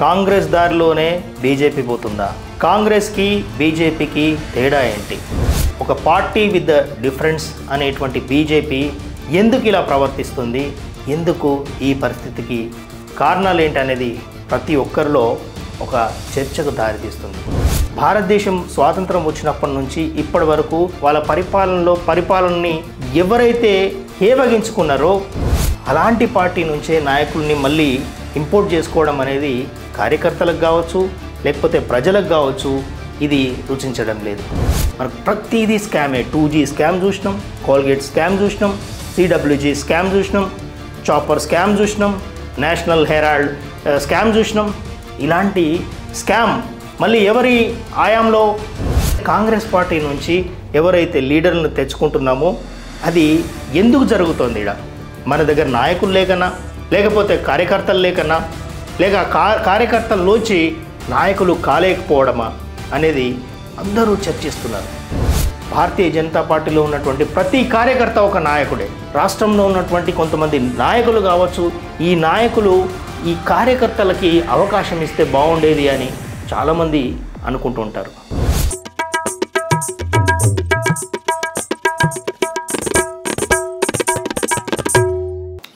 కాంగ్రెస్ దారిలోనే బీజేపీ పోతుందా? కాంగ్రెస్కి బీజేపీకి తేడా ఏంటి? ఒక పార్టీ విత్ ద డిఫరెన్స్ అనేటువంటి బీజేపీ ఎందుకు ఇలా ప్రవర్తిస్తుంది? ఎందుకు ఈ పరిస్థితికి కారణాలు ఏంటి అనేది ప్రతి ఒక్కరిలో ఒక చర్చకు దారితీస్తుంది. భారతదేశం స్వాతంత్రం వచ్చినప్పటి నుంచి ఇప్పటి వరకు వాళ్ళ పరిపాలనని ఎవరైతే హేవగించుకున్నారో అలాంటి పార్టీ నుంచే నాయకుల్ని మళ్ళీ ఇంపోర్ట్ చేసుకోవడం అనేది కార్యకర్తలకు కావచ్చు, లేకపోతే ప్రజలకు కావచ్చు, ఇది రుచించడం లేదు. మనకు ప్రతిదీ స్కామే. 2G స్కామ్ చూసినాం, కోల్గేట్ స్కామ్ చూసినాం, CWG స్కామ్ చూసినాం, చాపర్ స్కామ్ చూసినాం, నేషనల్ హెరాల్డ్ స్కామ్ చూసినాం. ఇలాంటి స్కామ్ మళ్ళీ ఎవరి ఆయాంలో? కాంగ్రెస్ పార్టీ నుంచి ఎవరైతే లీడర్లను తెచ్చుకుంటున్నామో అది ఎందుకు జరుగుతోంది? ఇక్కడ మన దగ్గర నాయకులు లేకన్నా, లేకపోతే కార్యకర్తలు లేకన్నా, లేక కార్యకర్తల్లోంచి నాయకులు కాలేకపోవడమా అనేది అందరూ చర్చిస్తున్నారు. భారతీయ జనతా పార్టీలో ఉన్నటువంటి ప్రతి కార్యకర్త ఒక నాయకుడే. రాష్ట్రంలో ఉన్నటువంటి కొంతమంది నాయకులు కావచ్చు, ఈ నాయకులు ఈ కార్యకర్తలకి అవకాశం ఇస్తే బాగుండేది అని చాలామంది అనుకుంటూ ఉంటారు.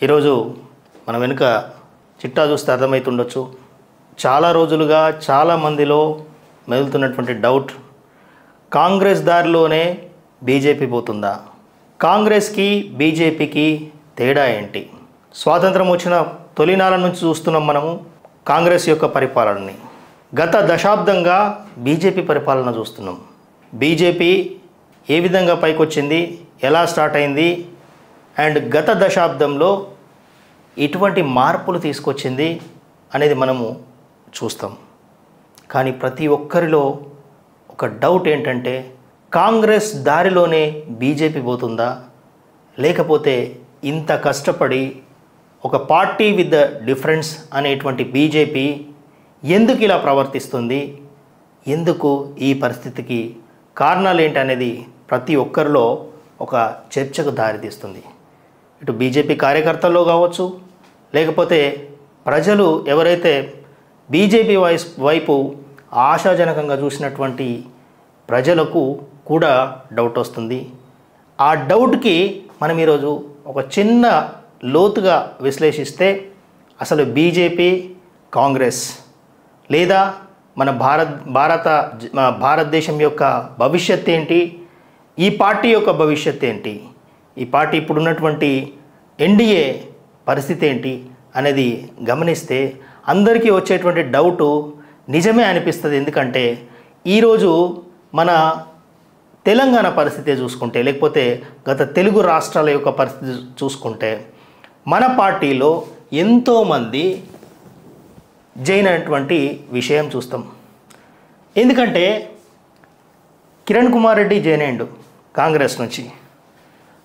ఈరోజు మన వెనుక చిట్టా చూస్తే అర్థమవుతుండొచ్చు. చాలా రోజులుగా చాలామందిలో మెదులుతున్నటువంటి డౌట్, కాంగ్రెస్ దారిలోనే బీజేపీ పోతుందా? కాంగ్రెస్కి బీజేపీకి తేడా ఏంటి? స్వాతంత్రం వచ్చిన తొలినాల నుంచి చూస్తున్నాం మనము కాంగ్రెస్ యొక్క పరిపాలనని. గత దశాబ్దంగా బీజేపీ పరిపాలన చూస్తున్నాం. బీజేపీ ఏ విధంగా పైకొచ్చింది, ఎలా స్టార్ట్ అయింది, అండ్ గత దశాబ్దంలో ఎటువంటి మార్పులు తీసుకొచ్చింది అనేది మనము చూస్తాం. కానీ ప్రతి ఒక్కరిలో ఒక డౌట్ ఏంటంటే, కాంగ్రెస్ దారిలోనే బీజేపీ పోతుందా? లేకపోతే ఇంత కష్టపడి ఒక పార్టీ విత్ ద డిఫరెన్స్ అనేటువంటి బీజేపీ ఎందుకు ఇలా ప్రవర్తిస్తుంది? ఎందుకు ఈ పరిస్థితికి కారణాలు ఏంటి అనేది ప్రతి ఒక్కరిలో ఒక చర్చకు దారితీస్తుంది. ఇటు బీజేపీ కార్యకర్తల్లో కావచ్చు, లేకపోతే ప్రజలు ఎవరైతే బీజేపీ వైపు ఆశాజనకంగా చూసినటువంటి ప్రజలకు కూడా డౌట్ వస్తుంది. ఆ డౌట్కి మనం ఈరోజు ఒక చిన్న లోతుగా విశ్లేషిస్తే అసలు బీజేపీ, కాంగ్రెస్ లేదా మన భారతదేశం యొక్క భవిష్యత్ ఏంటి, ఈ పార్టీ యొక్క భవిష్యత్ ఏంటి, ఈ పార్టీ ఇప్పుడున్నటువంటి ఎన్డీఏ పరిస్థితి ఏంటి అనేది గమనిస్తే అందరికీ వచ్చేటువంటి డౌటు నిజమే అనిపిస్తుంది. ఎందుకంటే ఈరోజు మన తెలంగాణ పరిస్థితి చూసుకుంటే, లేకపోతే గత తెలుగు రాష్ట్రాల యొక్క పరిస్థితి చూసుకుంటే, మన పార్టీలో ఎంతోమంది జాయిన్ అయినటువంటి విషయం చూస్తాం. ఎందుకంటే కిరణ్ కుమార్ రెడ్డి జాయిన్ అయ్యిండు కాంగ్రెస్ నుంచి,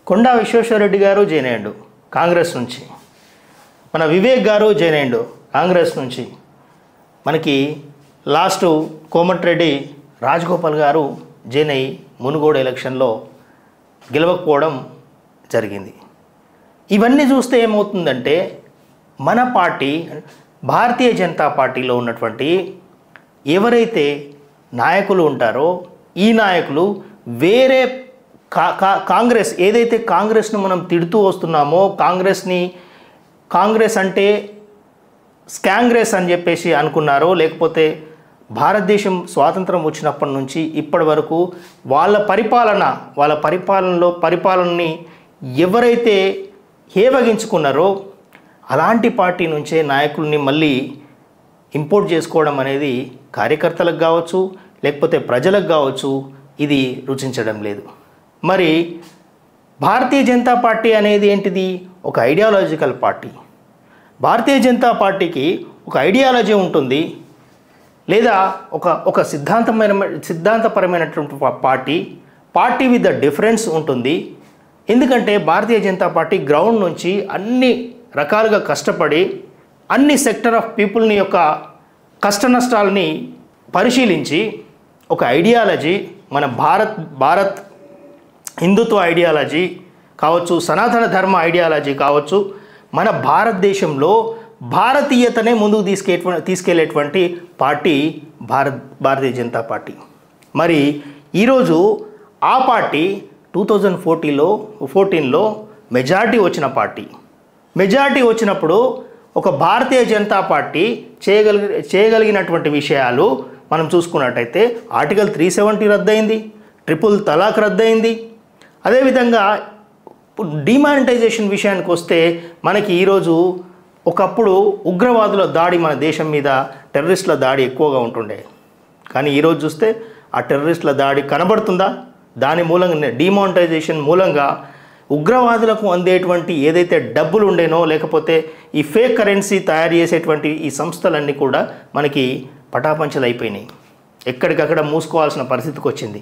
కొండా విశ్వేశ్వరరెడ్డి గారు జాయిన్ అయ్యిండు కాంగ్రెస్ నుంచి, మన వివేక్ గారు జాయిన్ అయ్యిండు కాంగ్రెస్ నుంచి, మనకి లాస్ట్ కోమటిరెడ్డి రాజగోపాల్ గారు జాయిన్ అయ్యి మునుగోడు ఎలక్షన్లో గెలవకపోవడం జరిగింది. ఇవన్నీ చూస్తే ఏమవుతుందంటే, మన పార్టీ భారతీయ జనతా పార్టీలో ఉన్నటువంటి ఎవరైతే నాయకులు ఉంటారో ఈ నాయకులు వేరే కాంగ్రెస్ ఏదైతే కాంగ్రెస్ను మనం తిడుతూ వస్తున్నామో, కాంగ్రెస్ అంటే స్కాంగ్రెస్ అని చెప్పేసి అనుకున్నారో, లేకపోతే భారతదేశం స్వాతంత్రం వచ్చినప్పటి నుంచి ఇప్పటి వరకు వాళ్ళ పరిపాలనని ఎవరైతే హేవగించుకున్నారో అలాంటి పార్టీ నుంచే నాయకుల్ని మళ్ళీ ఇంపోర్ట్ చేసుకోవడం అనేది కార్యకర్తలకు కావచ్చు, లేకపోతే ప్రజలకు కావచ్చు, ఇది రుచించడం లేదు. మరి భారతీయ జనతా పార్టీ అనేది ఏంటిది? ఒక ఐడియాలజికల్ పార్టీ. భారతీయ జనతా పార్టీకి ఒక ఐడియాలజీ ఉంటుంది, లేదా ఒక సిద్ధాంతపరమైనటువంటి పార్టీ విత్ ద డిఫరెన్స్ ఉంటుంది. ఎందుకంటే భారతీయ జనతా పార్టీ గ్రౌండ్ నుంచి అన్ని రకాలుగా కష్టపడి అన్ని సెక్టర్ ఆఫ్ పీపుల్ని యొక్క కష్ట నష్టాలని పరిశీలించి ఒక ఐడియాలజీ, మన భారత్ హిందుత్వ ఐడియాలజీ కావచ్చు, సనాతన ధర్మ ఐడియాలజీ కావచ్చు, మన భారతదేశంలో భారతీయతనే ముందుకు తీసుకెళ్లేటువంటి పార్టీ భారతీయ జనతా పార్టీ. మరి ఈరోజు ఆ పార్టీ 2014లో మెజారిటీ వచ్చిన పార్టీ. మెజారిటీ వచ్చినప్పుడు ఒక భారతీయ జనతా పార్టీ చేయగలిగినటువంటి విషయాలు మనం చూసుకున్నట్టయితే ఆర్టికల్ 370 రద్దయింది, ట్రిపుల్ తలాక్ రద్దయింది. అదేవిధంగా డిమానిటైజేషన్ విషయానికి వస్తే మనకి ఈరోజు ఒకప్పుడు ఉగ్రవాదుల దాడి మన దేశం మీద టెర్రరిస్టుల దాడి ఎక్కువగా ఉంటుండే. కానీ ఈరోజు చూస్తే ఆ టెర్రరిస్టుల దాడి కనబడుతుందా? దాని మూలంగా డిమానిటైజేషన్ మూలంగా ఉగ్రవాదులకు అందేటువంటి ఏదైతే డబ్బులు ఉండేనో లేకపోతే ఈ ఫేక్ కరెన్సీ తయారు చేసేటువంటి ఈ సంస్థలన్నీ కూడా మనకి పటాపంచలు అయిపోయినాయి. ఎక్కడికక్కడ మూసుకోవాల్సిన పరిస్థితికి వచ్చింది.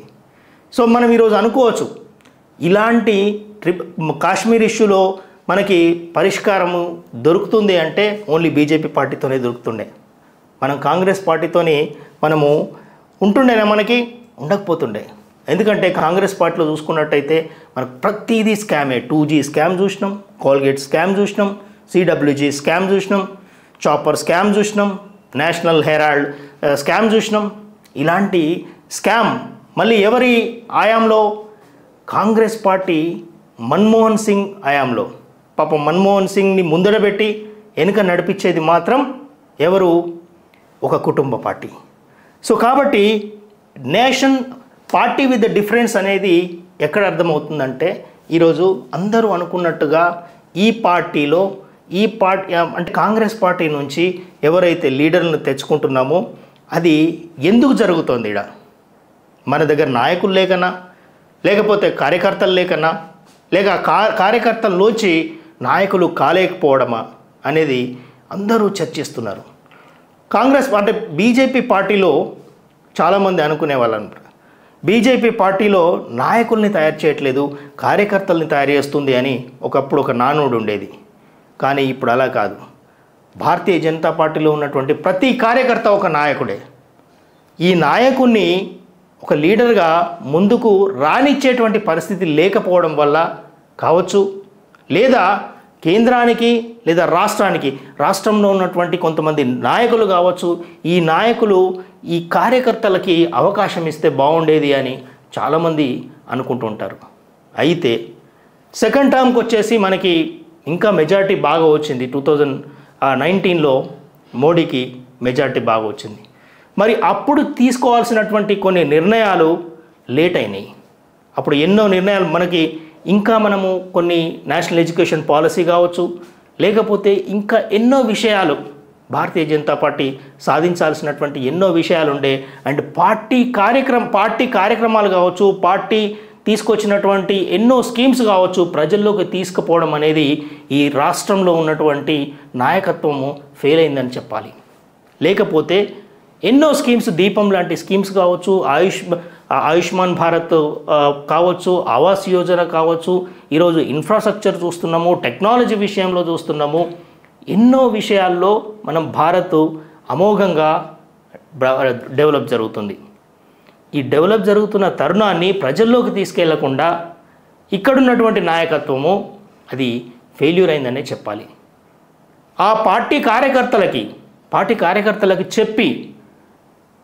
సో మనం ఈరోజు అనుకోవచ్చు ఇలాంటి కాశ్మీర్ ఇష్యూలో మనకి పరిష్కారము దొరుకుతుంది అంటే ఓన్లీ బీజేపీ పార్టీతోనే దొరుకుతుండే. మనం కాంగ్రెస్ పార్టీతోని మనము ఉంటుండేనా? మనకి ఉండకపోతుండే. ఎందుకంటే కాంగ్రెస్ పార్టీలో చూసుకున్నట్టయితే మనకు ప్రతిదీ స్కామే. 2G స్కామ్ చూసినాం, కోల్గేట్ స్కామ్ చూసినాం, CWG స్కామ్ చూసినాం, చాపర్ స్కామ్ చూసినాం, నేషనల్ హెరాల్డ్ స్కామ్ చూసినాం. ఇలాంటి స్కామ్ మళ్ళీ ఎవరి ఆయాంలో? కాంగ్రెస్ పార్టీ మన్మోహన్ సింగ్ ఆయాంలో. పాపం మన్మోహన్ సింగ్ని ముందర పెట్టి వెనుక నడిపించేది మాత్రం ఎవరు? ఒక కుటుంబ పార్టీ. సో కాబట్టి nation party with the difference అనేది ఎక్కడ అర్థమవుతుందంటే ఈరోజు అందరూ అనుకున్నట్టుగా ఈ పార్టీలో అంటే కాంగ్రెస్ పార్టీ నుంచి ఎవరైతే లీడర్లను తెచ్చుకుంటున్నామో అది ఎందుకు జరుగుతోంది? ఇక్కడ మన దగ్గర నాయకులు లేకనా, లేకపోతే కార్యకర్తలు లేకనా, లేక కార్యకర్తల్లోంచి నాయకులు కాలేకపోవడమా అనేది అందరూ చర్చిస్తున్నారు. కాంగ్రెస్ అంటే బీజేపీ పార్టీలో చాలామంది అనుకునే వాళ్ళు అంటారు బీజేపీ పార్టీలో నాయకుల్ని తయారు చేయట్లేదు, కార్యకర్తల్ని తయారు చేస్తుంది అని ఒకప్పుడు ఒక నానుడు ఉండేది. కానీ ఇప్పుడు అలా కాదు. భారతీయ జనతా పార్టీలో ఉన్నటువంటి ప్రతి కార్యకర్త ఒక నాయకుడే. ఈ నాయకుడిని ఒక లీడర్గా ముందుకు రానిచ్చేటువంటి పరిస్థితి లేకపోవడం వల్ల కావచ్చు, లేదా కేంద్రానికి లేదా రాష్ట్రంలో ఉన్నటువంటి కొంతమంది నాయకులు కావచ్చు, ఈ నాయకులు ఈ కార్యకర్తలకి అవకాశం ఇస్తే బాగుండేది అని చాలామంది అనుకుంటుంటారు. అయితే సెకండ్ టర్మ్కి వచ్చేసి మనకి ఇంకా మెజారిటీ బాగా వచ్చింది. 2019లో మోడీకి మెజారిటీ బాగా వచ్చింది. మరి అప్పుడు తీసుకోవాల్సినటువంటి కొన్ని నిర్ణయాలు లేట్ అయినాయి. అప్పుడు ఎన్నో నిర్ణయాలు ఇంకా మనము కొన్ని నేషనల్ ఎడ్యుకేషన్ పాలసీ కావచ్చు, లేకపోతే ఇంకా ఎన్నో విషయాలు భారతీయ జనతా పార్టీ సాధించాల్సినటువంటి ఎన్నో విషయాలు ఉండే. అండ్ పార్టీ కార్యక్రమాలు కావచ్చు, పార్టీ తీసుకొచ్చినటువంటి ఎన్నో స్కీమ్స్ కావచ్చు, ప్రజల్లోకి తీసుకుపోవడం అనేది ఈ రాష్ట్రంలో ఉన్నటువంటి నాయకత్వము ఫెయిల్ అయిందని చెప్పాలి. లేకపోతే ఎన్నో స్కీమ్స్, దీపం లాంటి స్కీమ్స్ కావచ్చు, ఆయుష్మాన్ భారత్ కావచ్చు, ఆవాస్ యోజన కావచ్చు, ఈరోజు ఇన్ఫ్రాస్ట్రక్చర్ చూస్తున్నాము, టెక్నాలజీ విషయంలో చూస్తున్నాము. ఎన్నో విషయాల్లో మనం భారత్ అమోఘంగా డెవలప్ జరుగుతుంది. ఈ డెవలప్ జరుగుతున్న తరుణాన్ని ప్రజల్లోకి తీసుకెళ్లకుండా ఇక్కడున్నటువంటి నాయకత్వము అది ఫెయిల్యూర్ అయిందనే చెప్పాలి. ఆ పార్టీ కార్యకర్తలకి చెప్పి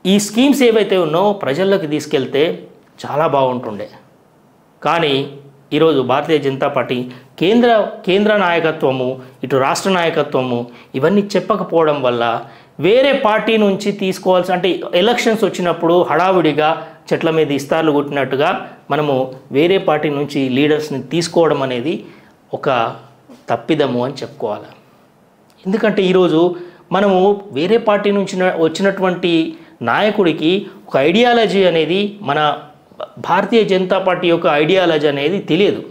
ఈ స్కీమ్స్ ఏవైతే ఉన్నాయో ప్రజల్లోకి తీసుకెళ్తే చాలా బాగుంటుండే. కానీ ఈరోజు భారతీయ జనతా పార్టీ కేంద్ర నాయకత్వము, ఇటు రాష్ట్ర నాయకత్వము ఇవన్నీ చెప్పకపోవడం వల్ల వేరే పార్టీ నుంచి తీసుకోవాల్సి, అంటే ఎలక్షన్స్ వచ్చినప్పుడు హడావుడిగా చెట్ల మీద ఇస్తార్లు కొట్టినట్టుగా మనము వేరే పార్టీ నుంచి లీడర్స్ని తీసుకోవడం అనేది ఒక తప్పిదము అని చెప్పుకోవాలి. ఎందుకంటే ఈరోజు మనము వేరే పార్టీ నుంచి వచ్చినటువంటి నాయకుడికి ఒక ఐడియాలజీ అనేది, మన భారతీయ జనతా పార్టీ యొక్క ఐడియాలజీ అనేది తెలియదు.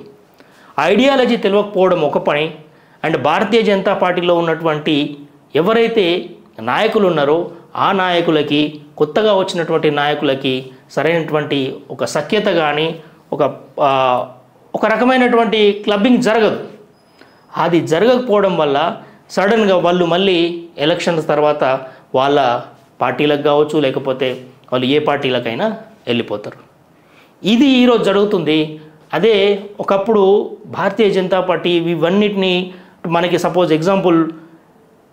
ఐడియాలజీ తెలియకపోవడం ఒక పని. అండ్ భారతీయ జనతా పార్టీలో ఉన్నటువంటి ఎవరైతే నాయకులు ఉన్నారో ఆ నాయకులకి, కొత్తగా వచ్చినటువంటి నాయకులకి సరైనటువంటి ఒక సఖ్యత కానీ ఒక రకమైనటువంటి క్లబ్బింగ్ జరగదు. అది జరగకపోవడం వల్ల సడన్గా వాళ్ళు మళ్ళీ ఎలక్షన్స్ తర్వాత వాళ్ళ పార్టీలకు కావచ్చు, లేకపోతే వాళ్ళు ఏ పార్టీలకైనా వెళ్ళిపోతారు. ఇది ఈరోజు జరుగుతుంది. అదే ఒకప్పుడు భారతీయ జనతా పార్టీ ఇవన్నిటిని మనకి సపోజ్ ఎగ్జాంపుల్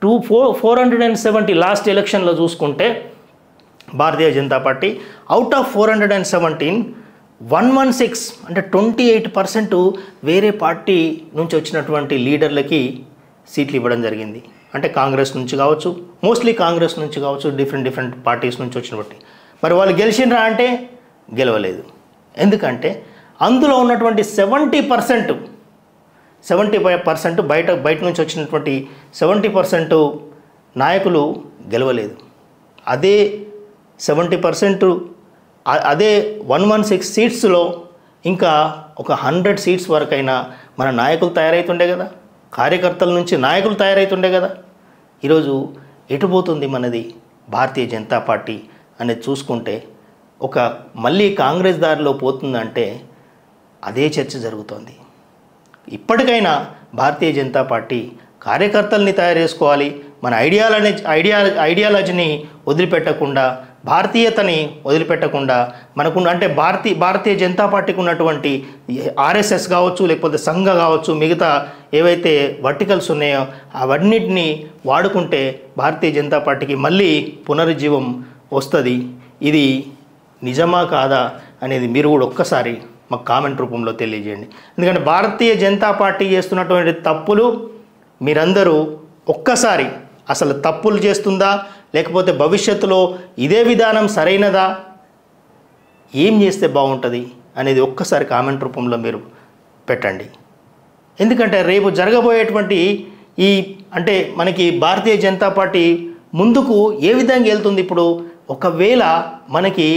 470 లాస్ట్ ఎలక్షన్లో చూసుకుంటే Bharatiya Janata party out of 417 116 అంటే 28% వేరే పార్టీ నుంచి వచ్చినటువంటి లీడర్లకి సీట్లు ఇవ్వడం జరిగింది. అంటే కాంగ్రెస్ నుంచి కావచ్చు, మోస్ట్లీ కాంగ్రెస్ నుంచి కావచ్చు, డిఫరెంట్ పార్టీస్ నుంచి వచ్చినటువంటి. మరి వాళ్ళు గెలిచినరా అంటే గెలవలేదు. ఎందుకంటే అందులో ఉన్నటువంటి 75% బయట నుంచి వచ్చినటువంటి 70% నాయకులు గెలవలేదు. అదే 70% అదే 116 సీట్స్లో ఇంకా ఒక 100 సీట్స్ వరకైనా మన నాయకులు తయారవుతుండే కదా, కార్యకర్తల నుంచి నాయకులు తయారవుతుండే కదా. ఈరోజు ఎటుపోతుంది మనది భారతీయ జనతా పార్టీ అనేది చూసుకుంటే ఒక మళ్ళీ కాంగ్రెస్ దారిలో పోతుందంటే అదే చర్చ జరుగుతోంది. ఇప్పటికైనా భారతీయ జనతా పార్టీ కార్యకర్తల్ని తయారు చేసుకోవాలి. మన ఐడియాలజీని వదిలిపెట్టకుండా, భారతీయతని వదిలిపెట్టకుండా, మనకు అంటే భారతీయ జనతా పార్టీకి ఉన్నటువంటి ఆర్ఎస్ఎస్ కావచ్చు, లేకపోతే సంఘ కావచ్చు, మిగతా ఏవైతే వర్టికల్స్ ఉన్నాయో అవన్నిటిని వాడుకుంటే భారతీయ జనతా పార్టీకి మళ్ళీ పునరుజ్జీవం వస్తుంది. ఇది నిజమా కాదా అనేది మీరు కూడా ఒక్కసారి మాకు కామెంట్ రూపంలో తెలియజేయండి. ఎందుకంటే భారతీయ జనతా పార్టీ చేస్తున్నటువంటి తప్పులు మీరందరూ ఒక్కసారి అసలు తప్పులు చేస్తుందా, లేకపోతే భవిష్యత్తులో ఇదే విధానం సరైనదా, ఏం చేస్తే బాగుంటుంది అనేది ఒక్కసారి కామెంట్ రూపంలో మీరు పెట్టండి. ఎందుకంటే రేపు జరగబోయేటువంటి ఈ అంటే మనకి భారతీయ జనతా పార్టీ ముందుకు ఏ విధంగా వెళ్తుంది. ఇప్పుడు ఒకవేళ మనకి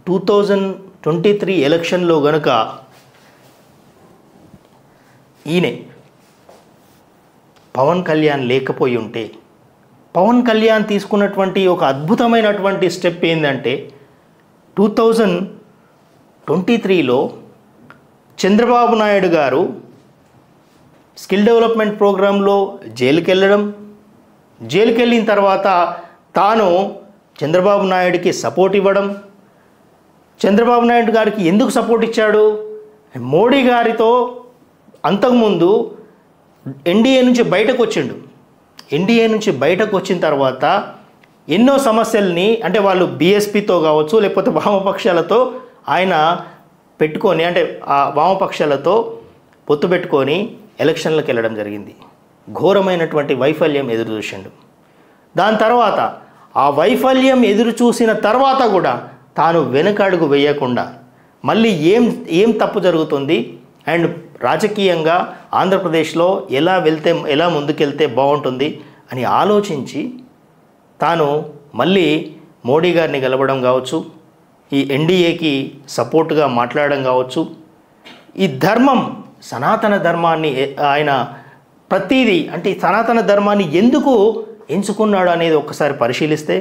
2023 ఎలక్షన్లో గనుక ఈయనే పవన్ కళ్యాణ్ లేకపోయి ఉంటే, పవన్ కళ్యాణ్ తీసుకున్నటువంటి ఒక అద్భుతమైనటువంటి స్టెప్ ఏంటంటే 2023లో చంద్రబాబు నాయుడు గారు స్కిల్ డెవలప్మెంట్ ప్రోగ్రాంలో జైలుకి వెళ్ళిన తర్వాత తాను చంద్రబాబు నాయుడికి సపోర్ట్ ఇవ్వడం. చంద్రబాబు నాయుడు గారికి ఎందుకు సపోర్ట్ ఇచ్చాడు? మోడీ గారితో అంతకుముందు ఎన్డీఏ నుంచి బయటకు వచ్చిన తర్వాత ఎన్నో సమస్యల్ని అంటే వాళ్ళు బీఎస్పీతో కావచ్చు, లేకపోతే వామపక్షాలతో ఆయన పెట్టుకొని అంటే ఆ వామపక్షాలతో పొత్తు పెట్టుకొని ఎలక్షన్లకు వెళ్ళడం జరిగింది. ఘోరమైనటువంటి వైఫల్యం ఎదురు చూసిండు. దాని తర్వాత ఆ వైఫల్యం ఎదురు చూసిన తర్వాత కూడా తాను వెనుకడుగు వేయకుండా మళ్ళీ ఏం తప్పు జరుగుతుంది అండ్ రాజకీయంగా ఆంధ్రప్రదేశ్లో ఎలా ముందుకెళ్తే బాగుంటుంది అని ఆలోచించి తాను మళ్ళీ మోడీ గారిని గెలవడం కావచ్చు, ఈ ఎన్డీఏకి సపోర్ట్గా మాట్లాడడం కావచ్చు, ఈ ధర్మం సనాతన ధర్మాన్ని ఆయన ప్రతిదీ అంటే సనాతన ధర్మాన్ని ఎందుకు ఎంచుకున్నాడు అనేది ఒక్కసారి పరిశీలిస్తే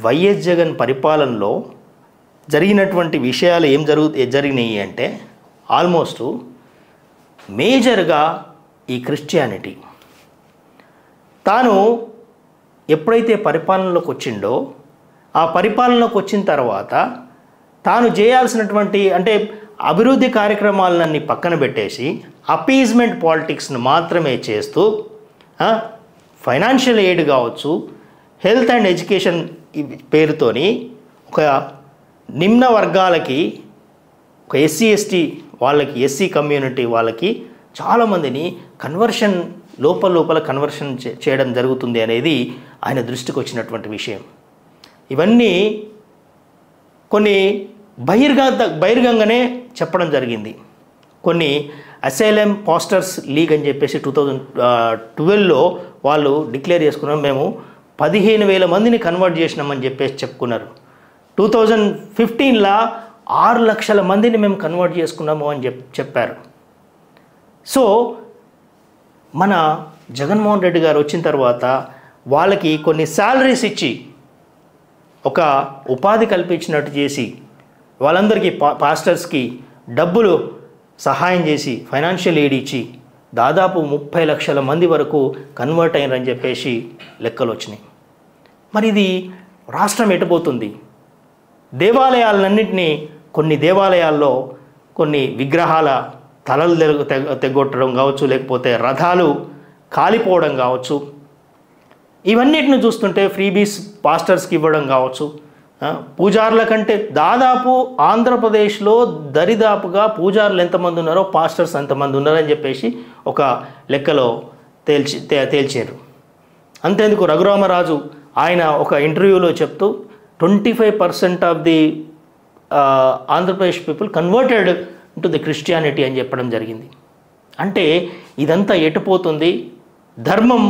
వైఎస్ జగన్ పరిపాలనలో జరిగినటువంటి విషయాలు జరిగినాయి అంటే ఆల్మోస్ట్ మేజర్గా ఈ క్రిస్టియానిటీ తాను ఎప్పుడైతే పరిపాలనలోకి వచ్చిండో ఆ పరిపాలనలోకి వచ్చిన తర్వాత తాను చేయాల్సినటువంటి అంటే అభివృద్ధి కార్యక్రమాలన్నీ పక్కన పెట్టేసి అపీజ్మెంట్ పాలిటిక్స్ను మాత్రమే చేస్తూ ఫైనాన్షియల్ ఎయిడ్ కావచ్చు, హెల్త్ అండ్ ఎడ్యుకేషన్ పేరుతోని ఒక నిమ్న వర్గాలకి, ఒక ఎస్సీ ఎస్టీ వాళ్ళకి, ఎస్సీ కమ్యూనిటీ వాళ్ళకి చాలామందిని కన్వర్షన్ లోపల కన్వర్షన్ చేయడం జరుగుతుంది అనేది ఆయన దృష్టికి వచ్చినటువంటి విషయం. ఇవన్నీ కొన్ని బహిర్గంగానే చెప్పడం జరిగింది. కొన్ని అసైలం పాస్టర్స్ లీగ్ అని చెప్పేసి 2012లో వాళ్ళు డిక్లేర్ చేసుకున్నారు. మేము 15,000 మందిని కన్వర్ట్ చేసినామని చెప్పేసి చెప్పుకున్నారు. 2015లో 6 లక్షల మందిని మేము కన్వర్ట్ చేసుకున్నాము అని చెప్పారు. సో మన జగన్మోహన్ రెడ్డి గారు వచ్చిన తర్వాత వాళ్ళకి కొన్ని శాలరీస్ ఇచ్చి ఒక ఉపాధి కల్పించినట్టు చేసి వాళ్ళందరికీ పాస్టర్స్కి డబ్బులు సహాయం చేసి ఫైనాన్షియల్ ఎయిడ్ ఇచ్చి దాదాపు 30 లక్షల మంది వరకు కన్వర్ట్ అయినారని చెప్పేసి లెక్కలు వచ్చినాయి. మరి ఇది రాష్ట్రం ఎటుపోతుంది? దేవాలయాలన్నింటినీ కొన్ని దేవాలయాల్లో కొన్ని విగ్రహాల తలలు తెగొట్టడం కావచ్చు, లేకపోతే రథాలు కాలిపోవడం కావచ్చు, ఇవన్నిటిని చూస్తుంటే ఫ్రీబీస్ పాస్టర్స్కి ఇవ్వడం కావచ్చు, పూజారుల కంటే దాదాపు ఆంధ్రప్రదేశ్లో దరిదాపుగా పూజారులు ఎంతమంది ఉన్నారో పాస్టర్స్ ఎంతమంది ఉన్నారని చెప్పేసి ఒక లెక్కలో తేల్చారు. అంతేందుకు రఘురామరాజు ఆయన ఒక ఇంటర్వ్యూలో చెప్తూ 25% of the Andhra Pradesh people converted to the Christianity అని చెప్పడం జరిగింది. అంటే ఇదంతా ఎటుపోతుంది, ధర్మం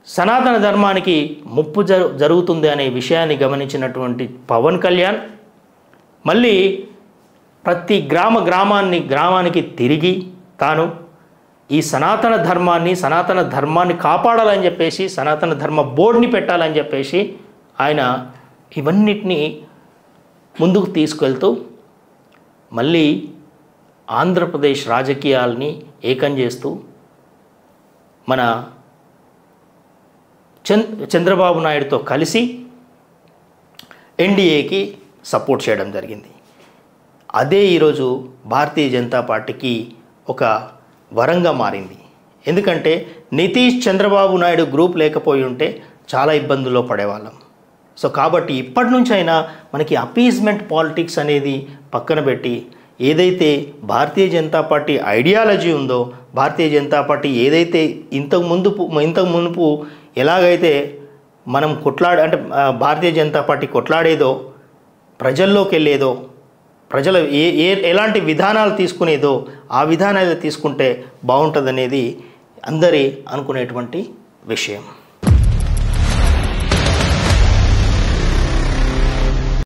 సనాతన ధర్మానికి ముప్పు జరుగుతుంది అనే విషయాన్ని గమనించినటువంటి పవన్ కళ్యాణ్ మళ్ళీ ప్రతి గ్రామానికి తిరిగి తాను ఈ సనాతన ధర్మాన్ని కాపాడాలని చెప్పేసి సనాతన ధర్మ బోర్డుని పెట్టాలని చెప్పేసి ఆయన ఇవన్నిటినీ ముందుకు తీసుకెళ్తూ మళ్ళీ ఆంధ్రప్రదేశ్ రాజకీయాల్ని ఏకం చేస్తూ మన చంద్రబాబు నాయుడుతో కలిసి ఎన్డీఏకి సపోర్ట్ చేయడం జరిగింది. అదే ఈరోజు భారతీయ జనతా పార్టీకి ఒక వరంగా మారింది. ఎందుకంటే నితీష్ చంద్రబాబు నాయుడు గ్రూప్ లేకపోయి ఉంటే చాలా ఇబ్బందుల్లో పడేవాళ్ళం. సో కాబట్టి ఇప్పటి నుంచి అయినా మనకి అపీజ్మెంట్ పాలిటిక్స్ అనేది పక్కన పెట్టి ఏదైతే భారతీయ జనతా పార్టీ ఐడియాలజీ ఉందో, భారతీయ జనతా పార్టీ ఏదైతే ఇంతకు మునుపు ఎలాగైతే మనం భారతీయ జనతా పార్టీ కొట్లాడేదో, ప్రజల్లోకి వెళ్ళేదో, ప్రజలు ఎలాంటి విధానాలు తీసుకునేదో ఆ విధానాలు తీసుకుంటే బాగుంటుందనేది అందరి అనుకునేటువంటి విషయం.